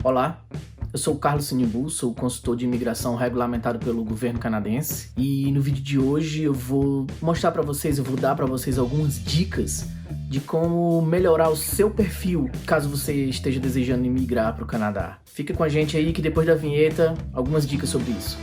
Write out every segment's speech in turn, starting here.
Olá, eu sou o Carlos Sinimbu, sou consultor de imigração regulamentado pelo governo canadense e no vídeo de hoje eu vou dar para vocês algumas dicas de como melhorar o seu perfil caso você esteja desejando imigrar para o Canadá. Fica com a gente aí que depois da vinheta, algumas dicas sobre isso.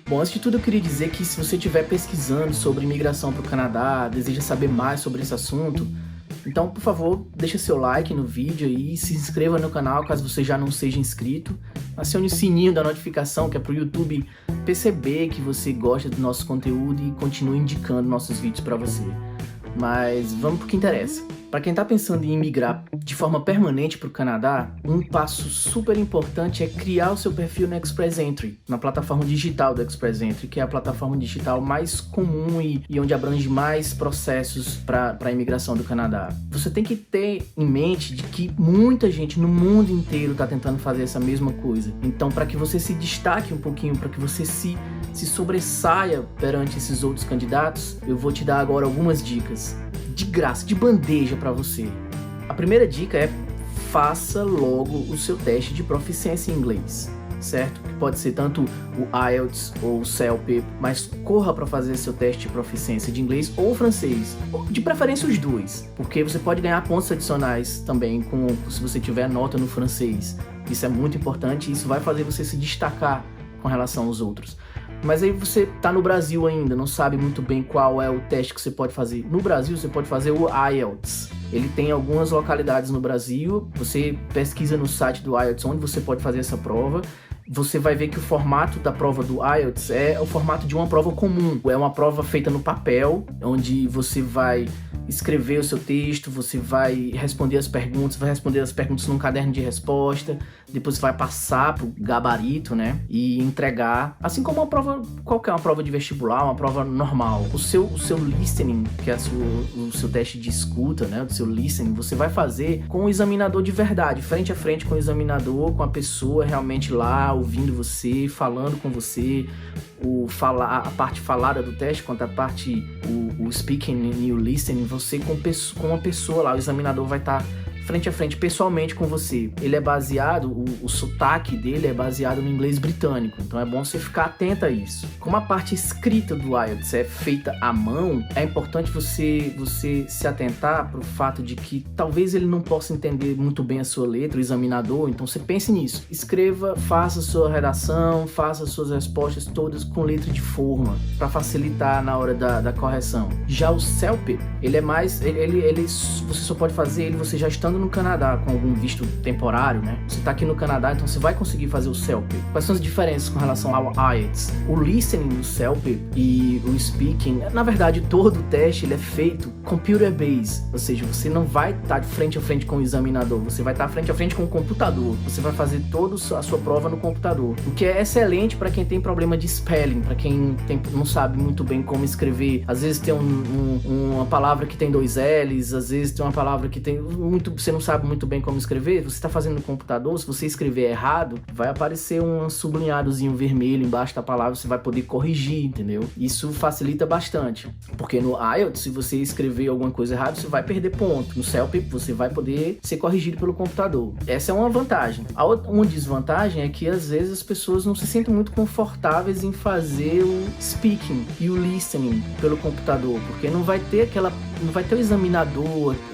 Bom, antes de tudo eu queria dizer que se você estiver pesquisando sobre imigração para o Canadá, deseja saber mais sobre esse assunto, então, por favor, deixa seu like no vídeo aí, se inscreva no canal caso você já não seja inscrito, acione o sininho da notificação que é para o YouTube perceber que você gosta do nosso conteúdo e continue indicando nossos vídeos para você. Mas vamos pro que interessa. Para quem está pensando em imigrar de forma permanente para o Canadá, um passo super importante é criar o seu perfil no Express Entry, na plataforma digital do Express Entry, que é a plataforma digital mais comum e onde abrange mais processos para a imigração do Canadá. Você tem que ter em mente de que muita gente no mundo inteiro está tentando fazer essa mesma coisa. Então, para que você se destaque um pouquinho, para que você se sobressaia perante esses outros candidatos, eu vou te dar agora algumas dicas de graça, de bandeja para você. A primeira dica é: faça logo o seu teste de proficiência em inglês, certo? Que pode ser tanto o IELTS ou o CELP, mas corra para fazer seu teste de proficiência de inglês ou francês, ou de preferência os dois, porque você pode ganhar pontos adicionais também se você tiver nota no francês. Isso é muito importante e isso vai fazer você se destacar com relação aos outros. Mas aí você tá no Brasil ainda, não sabe muito bem qual é o teste que você pode fazer. No Brasil você pode fazer o IELTS. Ele tem algumas localidades no Brasil, você pesquisa no site do IELTS onde você pode fazer essa prova. Você vai ver que o formato da prova do IELTS é o formato de uma prova comum. É uma prova feita no papel, onde você vai escrever o seu texto, você vai responder as perguntas num caderno de resposta, depois você vai passar pro gabarito, né, e entregar, assim como qualquer uma prova de vestibular, uma prova normal. O seu listening, que é o seu teste de escuta, né, o seu listening, você vai fazer com o examinador de verdade, frente a frente com o examinador, com a pessoa realmente lá, ouvindo você, falando com você, a parte falada do teste, quanto a parte, o speaking e o listening, você com uma pessoa lá, o examinador vai estar frente a frente, pessoalmente com você. Ele é baseado, o sotaque dele é baseado no inglês britânico, então é bom você ficar atento a isso. Como a parte escrita do IELTS é feita à mão, é importante você se atentar para o fato de que talvez ele não possa entender muito bem a sua letra, o examinador, então você pense nisso. Escreva, faça sua redação, faça suas respostas todas com letra de forma, para facilitar na hora da correção. Já o CELP, ele é mais, você só pode fazer ele você já estando no Canadá com algum visto temporário, né? Você tá aqui no Canadá, então você vai conseguir fazer o CELP. Quais são as diferenças com relação ao IELTS? O listening do CELP e o speaking, na verdade, todo o teste ele é feito computer-based, ou seja, você não vai estar de frente a frente com o examinador, você vai estar frente a frente com o computador. Você vai fazer toda a sua prova no computador, o que é excelente para quem tem problema de spelling, para quem não sabe muito bem como escrever. Às vezes tem uma palavra que tem 2 L's, às vezes tem uma palavra que tem você não sabe muito bem como escrever, você está fazendo no computador, se você escrever errado, vai aparecer um sublinhadozinho vermelho embaixo da palavra, você vai poder corrigir, entendeu? Isso facilita bastante, porque no IELTS, se você escrever alguma coisa errada, você vai perder ponto. No CELP, você vai poder ser corrigido pelo computador. Essa é uma vantagem. Uma desvantagem é que, às vezes, as pessoas não se sentem muito confortáveis em fazer o speaking e o listening pelo computador, porque não vai ter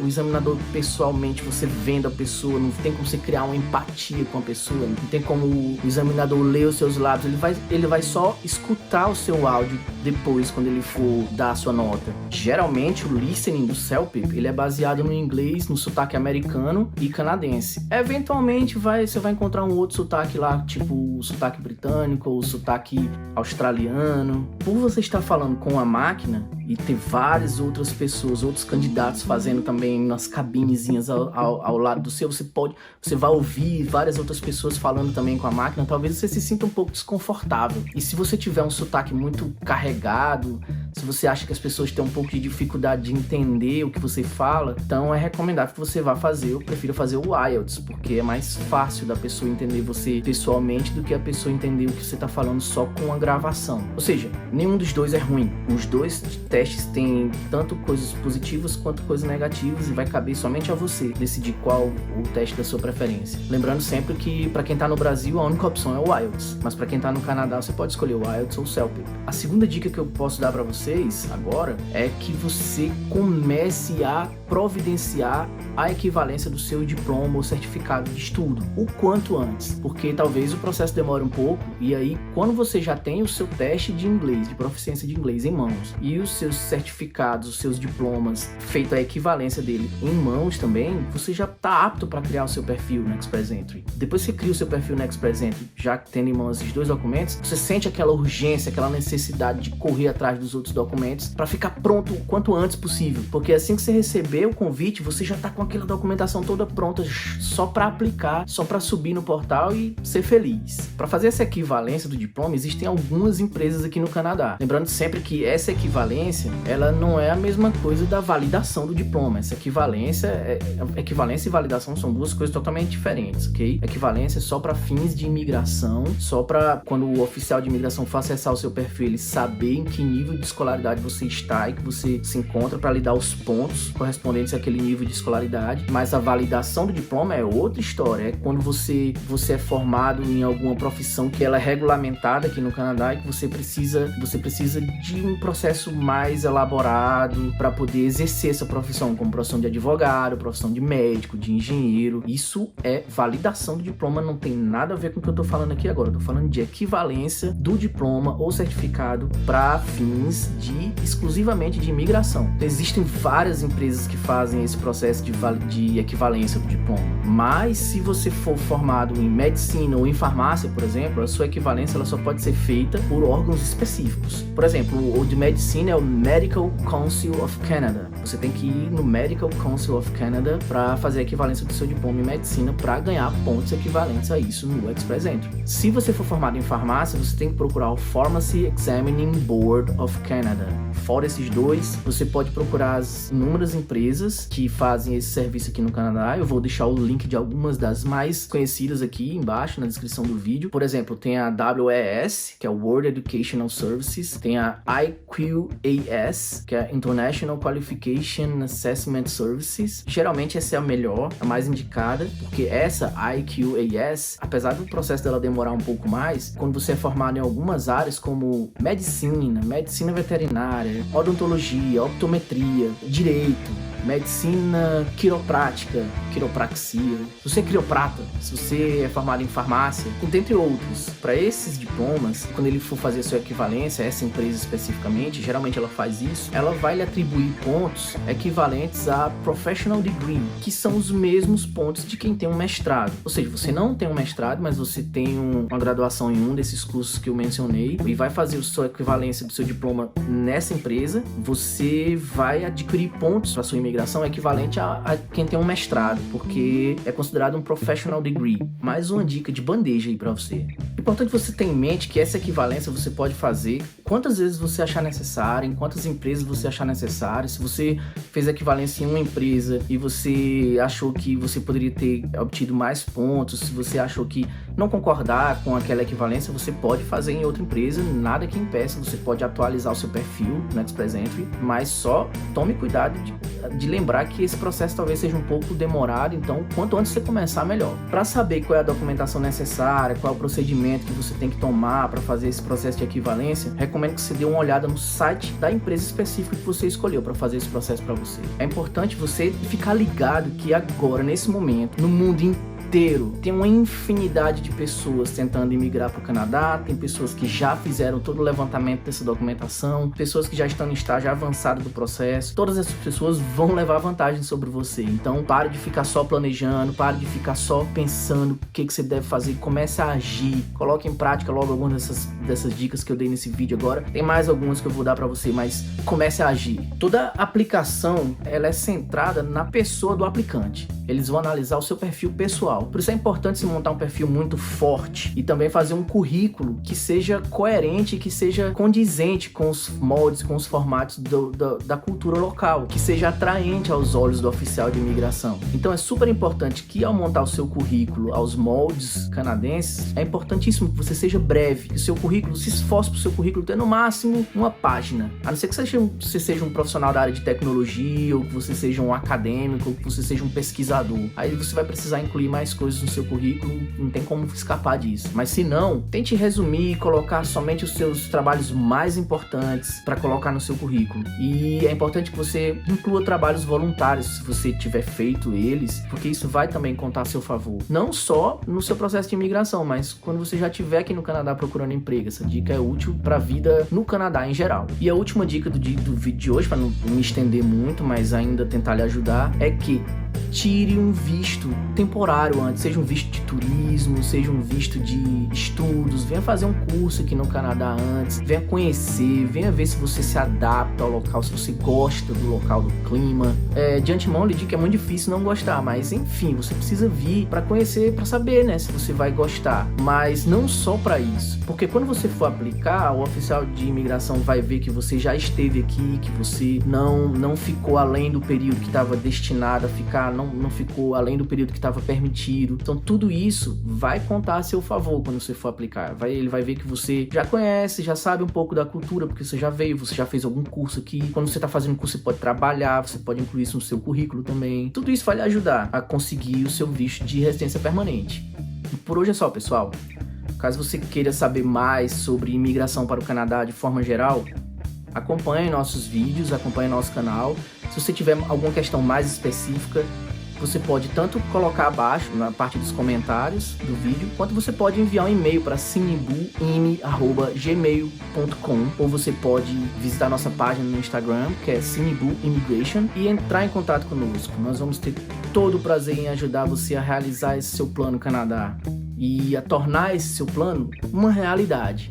o examinador pessoalmente, você vendo a pessoa, não tem como você criar uma empatia com a pessoa, não tem como o examinador ler os seus lábios, ele vai só escutar o seu áudio depois, quando ele for dar a sua nota. Geralmente o listening do CELP, ele é baseado no inglês, no sotaque americano e canadense. Eventualmente você vai encontrar um outro sotaque lá, tipo o sotaque britânico ou o sotaque australiano. Por você estar falando com a máquina e ter várias outras pessoas, outros candidatos fazendo também nas cabinezinhas ao lado do seu, você vai ouvir várias outras pessoas falando também com a máquina, talvez você se sinta um pouco desconfortável. E se você tiver um sotaque muito carregado, se se você acha que as pessoas têm um pouco de dificuldade de entender o que você fala, então é recomendável que você vá fazer, eu prefiro fazer o IELTS, porque é mais fácil da pessoa entender você pessoalmente do que a pessoa entender o que você está falando só com a gravação. Ou seja, nenhum dos dois é ruim. Os dois testes têm tanto coisas positivas quanto coisas negativas e vai caber somente a você decidir qual o teste da sua preferência. Lembrando sempre que para quem está no Brasil, a única opção é o IELTS, mas para quem está no Canadá, você pode escolher o IELTS ou o CELPIP. A segunda dica que eu posso dar para vocês agora é que você comece a providenciar a equivalência do seu diploma ou certificado de estudo o quanto antes, porque talvez o processo demore um pouco e aí quando você já tem o seu teste de inglês, de proficiência de inglês em mãos e os seus certificados, os seus diplomas, feito a equivalência dele em mãos também, você já está apto para criar o seu perfil no Express Entry. Depois que você cria o seu perfil no Express Entry, já tendo em mãos esses dois documentos, você sente aquela urgência, aquela necessidade de correr atrás dos outros documentos para ficar pronto o quanto antes possível, porque assim que você receber o convite, você já está com aquela documentação toda pronta só para aplicar, só para subir no portal e ser feliz. Para fazer essa equivalência do diploma, existem algumas empresas aqui no Canadá. Lembrando sempre que essa equivalência, ela não é a mesma coisa da validação do diploma. Essa equivalência e validação são duas coisas totalmente diferentes, ok? Equivalência é só para fins de imigração, só para quando o oficial de imigração for acessar o seu perfil, ele saber em que nível de escolaridade você está e que você se encontra para lhe dar os pontos correspondentes àquele nível de escolaridade. Mas a validação do diploma é outra história, é quando você é formado em alguma profissão que ela é regulamentada aqui no Canadá e que você precisa de um processo mais elaborado para poder exercer essa profissão, como profissão de advogado, profissão de médico, de engenheiro. Isso é validação do diploma, não tem nada a ver com o que eu tô falando aqui agora. Eu tô falando de equivalência do diploma ou certificado para fins exclusivamente de imigração. Então, existem várias empresas que fazem esse processo de equivalência do diploma, mas se você for formado em medicina ou em farmácia, por exemplo, a sua equivalência ela só pode ser feita por órgãos específicos. Por exemplo, o de medicina é o Medical Council of Canada. Você tem que ir no Medical Council of Canada para fazer a equivalência do seu diploma em medicina para ganhar pontos equivalentes a isso no Express Entry. Se você for formado em farmácia, você tem que procurar o Pharmacy Examining Board of Canada. Fora esses dois, você pode procurar as inúmeras empresas que fazem esse serviço aqui no Canadá. Eu vou deixar o link de algumas das mais conhecidas aqui embaixo na descrição do vídeo. Por exemplo, tem a WES, que é o World Educational Services, tem a IQAS, que é International Qualification Assessment Services. Geralmente essa é a melhor, a mais indicada, porque essa IQAS, apesar do processo dela demorar um pouco mais, quando você é formado em algumas áreas como medicina veterinária, odontologia, optometria, direito, medicina quiroprática, quiropraxia, se você é quiroprata, se você é formado em farmácia, dentre outros. Para esses diplomas, quando ele for fazer a sua equivalência, essa empresa especificamente, geralmente ela faz isso, ela vai lhe atribuir pontos equivalentes a Professional Degree, que são os mesmos pontos de quem tem um mestrado. Ou seja, você não tem um mestrado, mas você tem uma graduação em um desses cursos que eu mencionei e vai fazer a sua equivalência do seu diploma nessa empresa, você vai adquirir pontos para sua imigração equivalente a quem tem um mestrado, porque é considerado um Professional Degree. Mais uma dica de bandeja aí para você. Importante você ter em mente que essa equivalência você pode fazer quantas vezes você achar necessário, em quantas empresas você achar necessário. Se você fez a equivalência em uma empresa e você achou que você poderia ter obtido mais pontos, se você achou que não concordar com aquela equivalência, você pode fazer em outra empresa, nada que impeça, você pode atualizar o seu perfil no Express Entry, mas só tome cuidado de lembrar que esse processo talvez seja um pouco demorado, então quanto antes você começar, melhor. Para saber qual é a documentação necessária, qual é o procedimento que você tem que tomar para fazer esse processo de equivalência, recomendo que você dê uma olhada no site da empresa específica que você escolheu para fazer esse processo para você. É importante você ficar ligado que agora, nesse momento, no mundo inteiro, tem uma infinidade de pessoas tentando imigrar para o Canadá, tem pessoas que já fizeram todo o levantamento dessa documentação, pessoas que já estão em estágio avançado do processo. Todas essas pessoas vão levar vantagem sobre você, então pare de ficar só planejando, pare de ficar só pensando o que você deve fazer, comece a agir, coloque em prática logo algumas dessas dicas que eu dei nesse vídeo agora. Tem mais algumas que eu vou dar para você, mas comece a agir. Toda aplicação, ela é centrada na pessoa do aplicante. Eles vão analisar o seu perfil pessoal. pessoal. Por isso é importante se montar um perfil muito forte e também fazer um currículo que seja coerente, que seja condizente com os moldes, com os formatos da cultura local, que seja atraente aos olhos do oficial de imigração. Então é super importante que ao montar o seu currículo aos moldes canadenses, é importantíssimo que você seja breve, que o seu currículo, se esforce para o seu currículo ter no máximo uma página. A não ser que você seja um profissional da área de tecnologia, ou que você seja um acadêmico, ou que você seja um pesquisador. Aí você vai precisar incluir mais coisas no seu currículo, não tem como escapar disso. Mas se não, tente resumir e colocar somente os seus trabalhos mais importantes para colocar no seu currículo. E é importante que você inclua trabalhos voluntários, se você tiver feito eles, porque isso vai também contar a seu favor. Não só no seu processo de imigração, mas quando você já estiver aqui no Canadá procurando emprego. Essa dica é útil para a vida no Canadá em geral. E a última dica do vídeo de hoje, para não me estender muito, mas ainda tentar lhe ajudar, é que tire um visto temporário antes, seja um visto de turismo, seja um visto de estudos, venha fazer um curso aqui no Canadá antes, venha conhecer, venha ver se você se adapta ao local, se você gosta do local, do clima. De antemão, eu lhe digo que é muito difícil não gostar, mas enfim, você precisa vir para conhecer, para saber, né, se você vai gostar. Mas não só para isso, porque quando você for aplicar, o oficial de imigração vai ver que você já esteve aqui, que você não ficou além do período que estava destinado a ficar, não ficou além do período que estava permitido. Então tudo isso vai contar a seu favor quando você for aplicar. Ele vai ver que você já conhece, já sabe um pouco da cultura, porque você já veio, você já fez algum curso aqui. Quando você está fazendo curso, você pode trabalhar, você pode incluir isso no seu currículo também. Tudo isso vai lhe ajudar a conseguir o seu visto de residência permanente. E por hoje é só, pessoal. Caso você queira saber mais sobre imigração para o Canadá de forma geral, acompanhe nossos vídeos, acompanhe nosso canal. Se você tiver alguma questão mais específica, você pode tanto colocar abaixo, na parte dos comentários do vídeo, quanto você pode enviar um e-mail para cinebuim@gmail.com, ou você pode visitar nossa página no Instagram, que é Cinebu Immigration, e entrar em contato conosco. Nós vamos ter todo o prazer em ajudar você a realizar esse seu plano Canadá e a tornar esse seu plano uma realidade.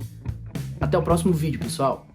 Até o próximo vídeo, pessoal!